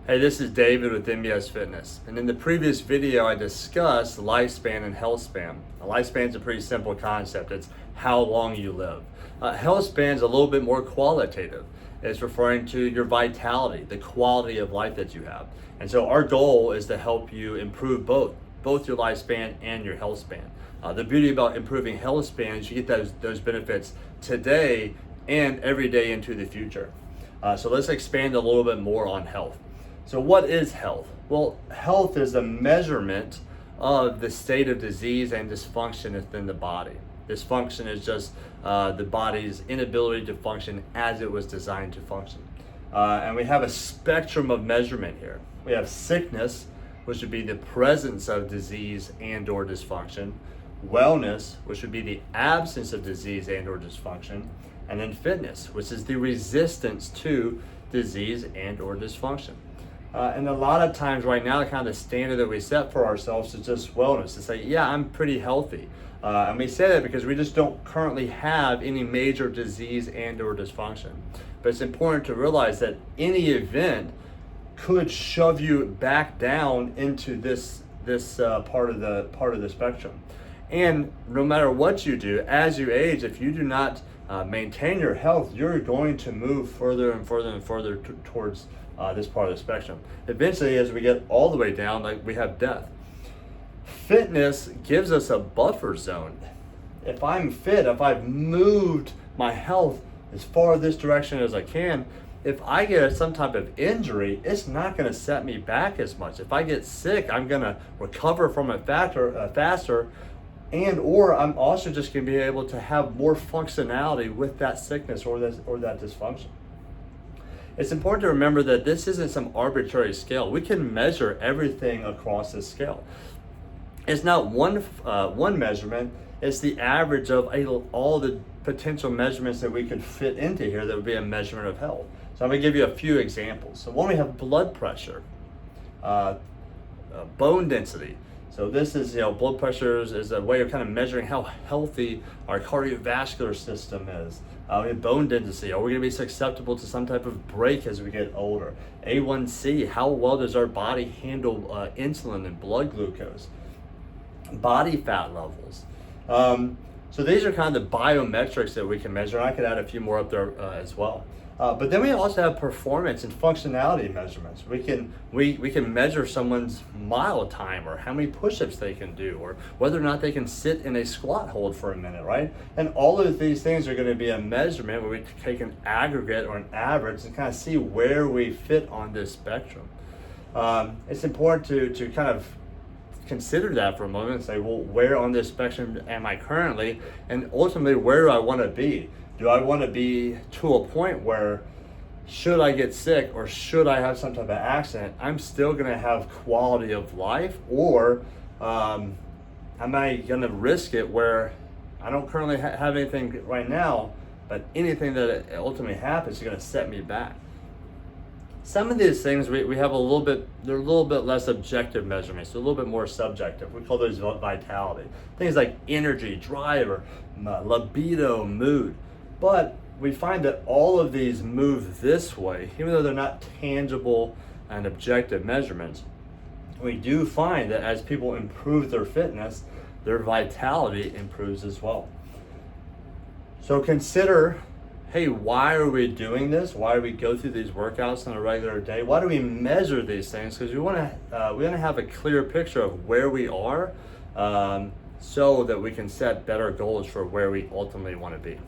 Hey, this is David with MBS Fitness, and in the previous video I discussed lifespan and health span. A lifespan is a pretty simple concept. It's how long you live. Health span is a little bit more qualitative. It's referring to your vitality, the quality of life that you have. And so our goal is to help you improve both your lifespan and your health span. The beauty about improving health span is you get those benefits today and every day into the future. So let's expand a little bit more on health. So what is health? Well, health is a measurement of the state of disease and dysfunction within the body. Dysfunction is just the body's inability to function as it was designed to function. And we have a spectrum of measurement here. We have sickness, which would be the presence of disease and or dysfunction. Wellness, which would be the absence of disease and or dysfunction. And then fitness, which is the resistance to disease and or dysfunction. And a lot of times right now, kind of the standard that we set for ourselves is just wellness. To say, yeah, I'm pretty healthy. And we say that because we just don't currently have any major disease and or dysfunction. But it's important to realize that any event could shove you back down into this part of the spectrum. And no matter what you do, as you age, if you do not maintain your health, you're going to move further and further and further towards this part of the spectrum. Eventually, as we get all the way down, like we have death. Fitness gives us a buffer zone. If I'm fit, if I've moved my health as far this direction as I can, if I get some type of injury, it's not going to set me back as much. If I get sick, I'm going to recover from it faster, and or I'm also just going to be able to have more functionality with that sickness or that dysfunction. It's important to remember that this isn't some arbitrary scale. We can measure everything across this scale. It's not one measurement. It's the average of all the potential measurements that we could fit into here that would be a measurement of health. So I'm going to give you a few examples. So one, we have blood pressure, bone density. So this is, blood pressure is a way of kind of measuring how healthy our cardiovascular system is. We have bone density. Are we going to be susceptible to some type of break as we get older? A1C, how well does our body handle insulin and blood glucose? Body fat levels. So these are kind of the biometrics that we can measure. I could add a few more up there as well. But then we also have performance and functionality measurements. We can measure someone's mile time, or how many push-ups they can do, or whether or not they can sit in a squat hold for a minute, right? And all of these things are going to be a measurement where we take an aggregate or an average and kind of see where we fit on this spectrum. It's important to kind of consider that for a moment and say, well, where on this spectrum am I currently? And ultimately, where do I want to be? Do I want to be to a point where, should I get sick or should I have some type of accident, I'm still going to have quality of life? Or am I going to risk it where I don't currently have anything right now, but anything that ultimately happens is going to set me back? Some of these things we have they're a little bit less objective measurements, they're a little bit more subjective. We call those vitality. Things like energy, drive, or libido, mood. But we find that all of these move this way, even though they're not tangible and objective measurements. We do find that as people improve their fitness, their vitality improves as well. So consider, hey, why are we doing this? Why do we go through these workouts on a regular day? Why do we measure these things? Because we want to have a clear picture of where we are, so that we can set better goals for where we ultimately want to be.